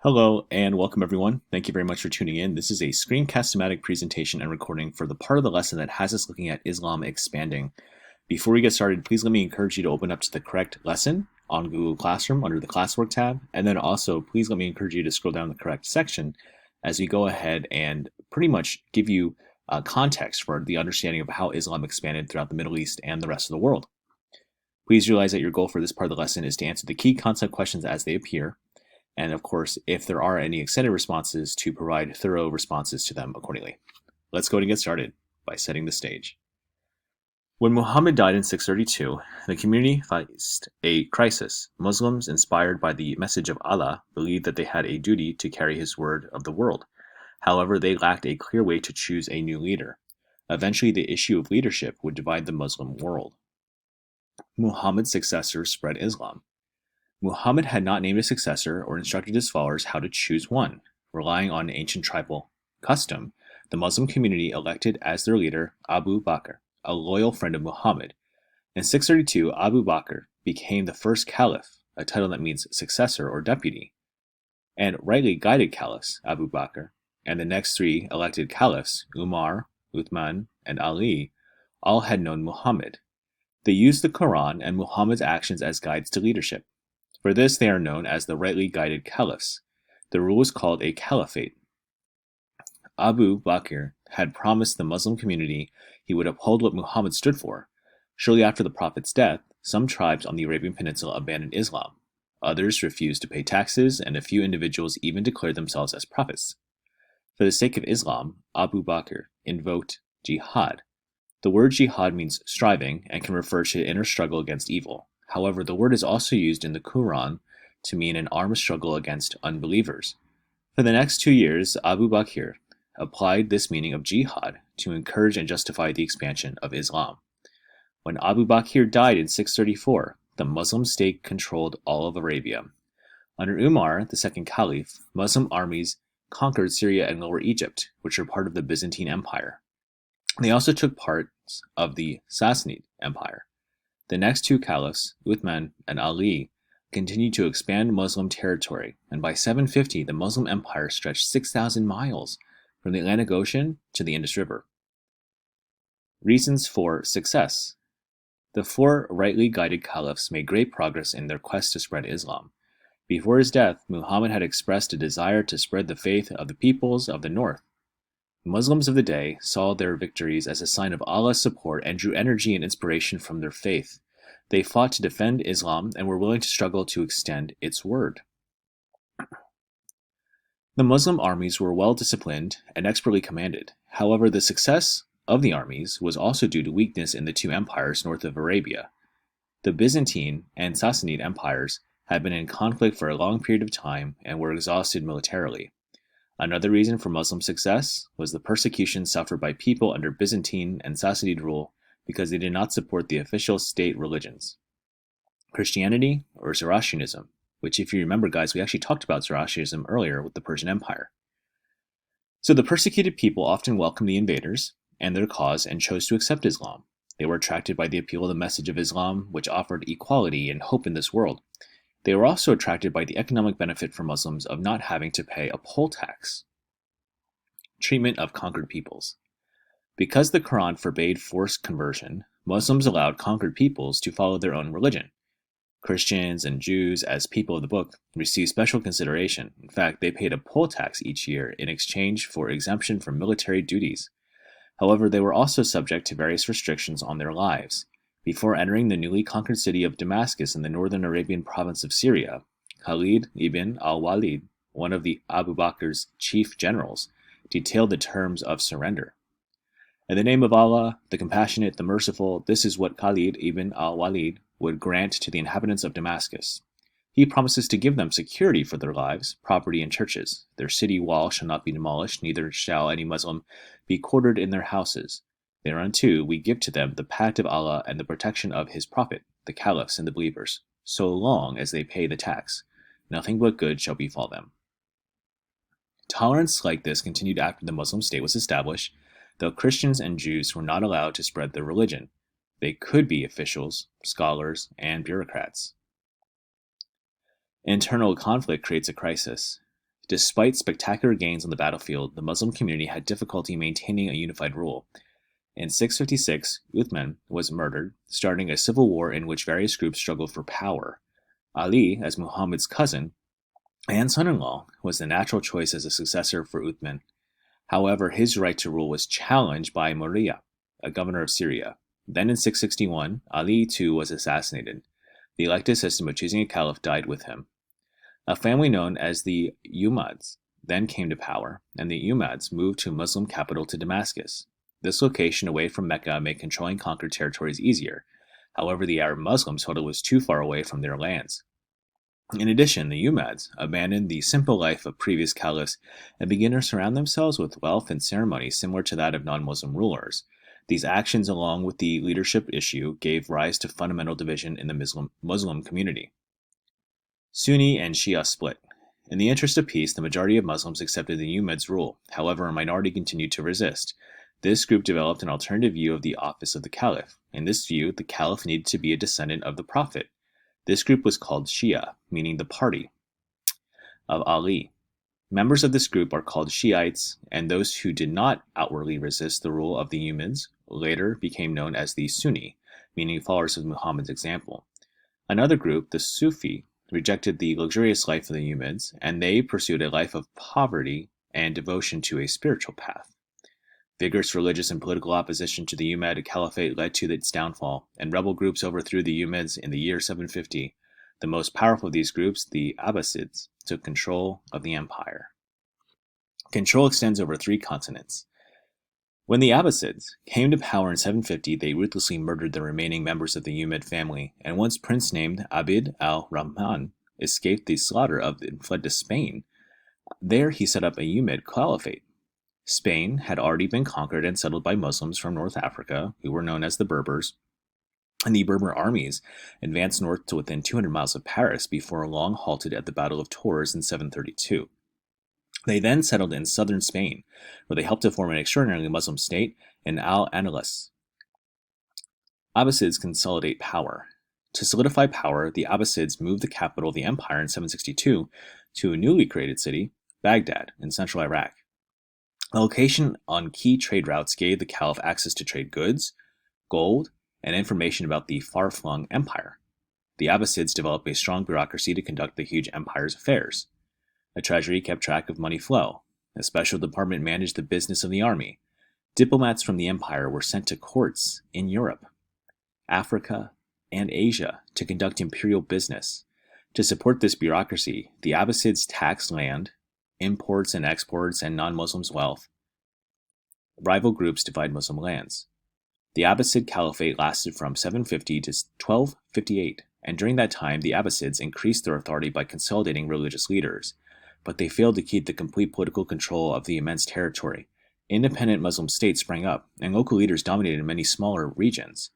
Hello and welcome everyone. Thank you very much for tuning in. This is a screencast-o-matic presentation and recording for the part of the lesson that has us looking at Islam expanding. Before we get started, please let me encourage you to open up to the correct lesson on Google Classroom under the Classwork tab, and then also please let me encourage you to scroll down the correct section as we go ahead and pretty much give you context for the understanding of how Islam expanded throughout the Middle East and the rest of the world. Please realize that your goal for this part of the lesson is to answer the key concept questions as they appear, and of course, if there are any extended responses, to provide thorough responses to them accordingly. Let's go ahead and get started by setting the stage. When Muhammad died in 632, the community faced a crisis. Muslims, inspired by the message of Allah, believed that they had a duty to carry his word of the world. However, they lacked a clear way to choose a new leader. Eventually, the issue of leadership would divide the Muslim world. Muhammad's successors spread Islam. Muhammad had not named a successor or instructed his followers how to choose one. Relying on ancient tribal custom, the Muslim community elected as their leader Abu Bakr, a loyal friend of Muhammad. In 632, Abu Bakr became the first caliph, a title that means successor or deputy, and rightly guided caliphs, Abu Bakr, and the next three elected caliphs, Umar, Uthman, and Ali, all had known Muhammad. They used the Quran and Muhammad's actions as guides to leadership. For this, they are known as the rightly guided caliphs. The rule is called a caliphate. Abu Bakr had promised the Muslim community he would uphold what Muhammad stood for. Shortly after the Prophet's death, some tribes on the Arabian Peninsula abandoned Islam. Others refused to pay taxes, and a few individuals even declared themselves as prophets. For the sake of Islam, Abu Bakr invoked jihad. The word jihad means striving and can refer to inner struggle against evil. However, the word is also used in the Quran to mean an armed struggle against unbelievers. For the next 2 years, Abu Bakr applied this meaning of jihad to encourage and justify the expansion of Islam. When Abu Bakr died in 634, the Muslim state controlled all of Arabia. Under Umar, the second caliph, Muslim armies conquered Syria and Lower Egypt, which were part of the Byzantine Empire. They also took parts of the Sassanid Empire. The next two caliphs, Uthman and Ali, continued to expand Muslim territory, and by 750 the Muslim Empire stretched 6,000 miles from the Atlantic Ocean to the Indus River. Reasons for success. The four rightly guided caliphs made great progress in their quest to spread Islam. Before his death, Muhammad had expressed a desire to spread the faith of the peoples of the north. Muslims of the day saw their victories as a sign of Allah's support and drew energy and inspiration from their faith. They fought to defend Islam and were willing to struggle to extend its word. The Muslim armies were well disciplined and expertly commanded. However, the success of the armies was also due to weakness in the two empires north of Arabia. The Byzantine and Sassanid empires had been in conflict for a long period of time and were exhausted militarily. Another reason for Muslim success was the persecution suffered by people under Byzantine and Sassanid rule because they did not support the official state religions. Christianity or Zoroastrianism, which if you remember guys, we actually talked about Zoroastrianism earlier with the Persian Empire. So the persecuted people often welcomed the invaders and their cause and chose to accept Islam. They were attracted by the appeal of the message of Islam, which offered equality and hope in this world. They were also attracted by the economic benefit for Muslims of not having to pay a poll tax. Treatment of conquered peoples. Because the Quran forbade forced conversion, Muslims allowed conquered peoples to follow their own religion. Christians and Jews, as people of the book, received special consideration. In fact, they paid a poll tax each year in exchange for exemption from military duties. However, they were also subject to various restrictions on their lives. Before entering the newly conquered city of Damascus in the northern Arabian province of Syria, Khalid ibn al-Walid, one of the Abu Bakr's chief generals, detailed the terms of surrender. In the name of Allah, the Compassionate, the Merciful, this is what Khalid ibn al-Walid would grant to the inhabitants of Damascus. He promises to give them security for their lives, property, and churches. Their city wall shall not be demolished, neither shall any Muslim be quartered in their houses. Thereunto we give to them the pact of Allah and the protection of His Prophet, the caliphs and the believers, so long as they pay the tax. Nothing but good shall befall them. Tolerance like this continued after the Muslim state was established, though Christians and Jews were not allowed to spread their religion. They could be officials, scholars, and bureaucrats. Internal conflict creates a crisis. Despite spectacular gains on the battlefield, the Muslim community had difficulty maintaining a unified rule. In 656, Uthman was murdered, starting a civil war in which various groups struggled for power. Ali, as Muhammad's cousin and son-in-law, was the natural choice as a successor for Uthman. However, his right to rule was challenged by Muawiyah, a governor of Syria. Then in 661, Ali too was assassinated. The elected system of choosing a caliph died with him. A family known as the Umayyads then came to power, and the Umayyads moved to Muslim capital to Damascus. This location away from Mecca made controlling conquered territories easier. However, the Arab Muslims felt it was too far away from their lands. In addition, the Umayyads abandoned the simple life of previous caliphs and began to surround themselves with wealth and ceremony similar to that of non-Muslim rulers. These actions, along with the leadership issue, gave rise to fundamental division in the Muslim community. Sunni and Shia split. In the interest of peace, the majority of Muslims accepted the Umayyads' rule. However, a minority continued to resist. This group developed an alternative view of the office of the caliph. In this view, the caliph needed to be a descendant of the prophet. This group was called Shia, meaning the party of Ali. Members of this group are called Shiites, and those who did not outwardly resist the rule of the Umayyads later became known as the Sunni, meaning followers of Muhammad's example. Another group, the Sufi, rejected the luxurious life of the Umayyads, and they pursued a life of poverty and devotion to a spiritual path. Vigorous religious and political opposition to the Umayyad Caliphate led to its downfall, and rebel groups overthrew the Umayyads in the year 750. The most powerful of these groups, the Abbasids, took control of the empire. Control extends over 3 continents. When the Abbasids came to power in 750, they ruthlessly murdered the remaining members of the Umayyad family, and once prince named Abd al-Rahman escaped the slaughter and fled to Spain, there he set up a Umayyad caliphate. Spain had already been conquered and settled by Muslims from North Africa, who were known as the Berbers, and the Berber armies advanced north to within 200 miles of Paris before long halted at the Battle of Tours in 732. They then settled in southern Spain, where they helped to form an extraordinarily Muslim state in Al-Andalus. Abbasids consolidate power. To solidify power, the Abbasids moved the capital of the empire in 762 to a newly created city, Baghdad, in central Iraq. A location on key trade routes gave the caliph access to trade goods, gold, and information about the far-flung empire. The Abbasids developed a strong bureaucracy to conduct the huge empire's affairs. A treasury kept track of money flow. A special department managed the business of the army. Diplomats from the empire were sent to courts in Europe, Africa, and Asia to conduct imperial business. To support this bureaucracy, the Abbasids taxed land, imports and exports, and non-Muslims' wealth. Rival groups divide Muslim lands. The Abbasid Caliphate lasted from 750 to 1258, and during that time the Abbasids increased their authority by consolidating religious leaders, but they failed to keep the complete political control of the immense territory. Independent Muslim states sprang up, and local leaders dominated many smaller regions.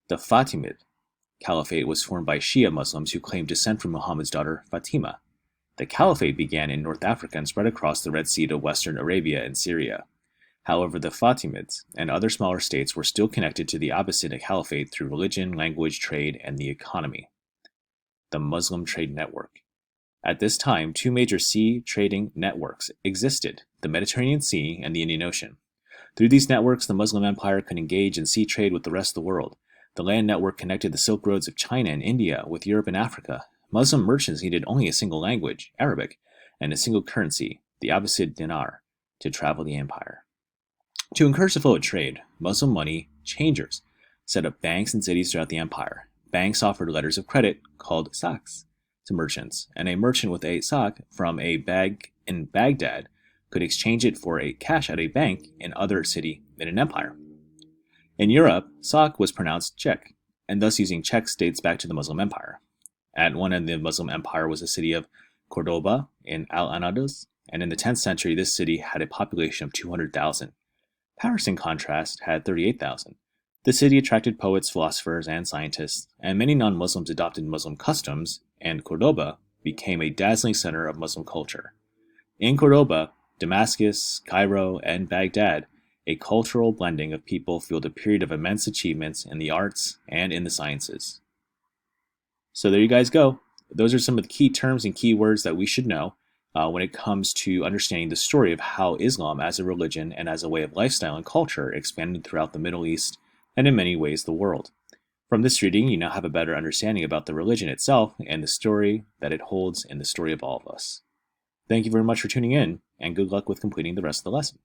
The Fatimid Caliphate was formed by Shia Muslims who claimed descent from Muhammad's daughter Fatima. The Caliphate began in North Africa and spread across the Red Sea to western Arabia and Syria. However, the Fatimids and other smaller states were still connected to the Abbasid Caliphate through religion, language, trade, and the economy. The Muslim Trade Network. At this time, 2 major sea trading networks existed, the Mediterranean Sea and the Indian Ocean. Through these networks, the Muslim Empire could engage in sea trade with the rest of the world. The land network connected the Silk Roads of China and India with Europe and Africa. Muslim merchants needed only a single language, Arabic, and a single currency, the Abbasid dinar, to travel the empire. To encourage the flow of trade, Muslim money changers set up banks in cities throughout the empire. Banks offered letters of credit, called saks, to merchants, and a merchant with a sak from a bag in Baghdad could exchange it for a cash at a bank in other city in an empire. In Europe, sak was pronounced Czech, and thus using Czech dates back to the Muslim Empire. At one end of the Muslim Empire was the city of Cordoba in Al-Andalus, and in the 10th century this city had a population of 200,000. Paris, in contrast, had 38,000. The city attracted poets, philosophers, and scientists, and many non-Muslims adopted Muslim customs, and Cordoba became a dazzling center of Muslim culture. In Cordoba, Damascus, Cairo, and Baghdad, a cultural blending of people fueled a period of immense achievements in the arts and in the sciences. So there you guys go. Those are some of the key terms and key words that we should know. when it comes to understanding the story of how Islam as a religion and as a way of lifestyle and culture expanded throughout the Middle East and in many ways the world. From this reading, you now have a better understanding about the religion itself and the story that it holds in the story of all of us. Thank you very much for tuning in, and good luck with completing the rest of the lesson.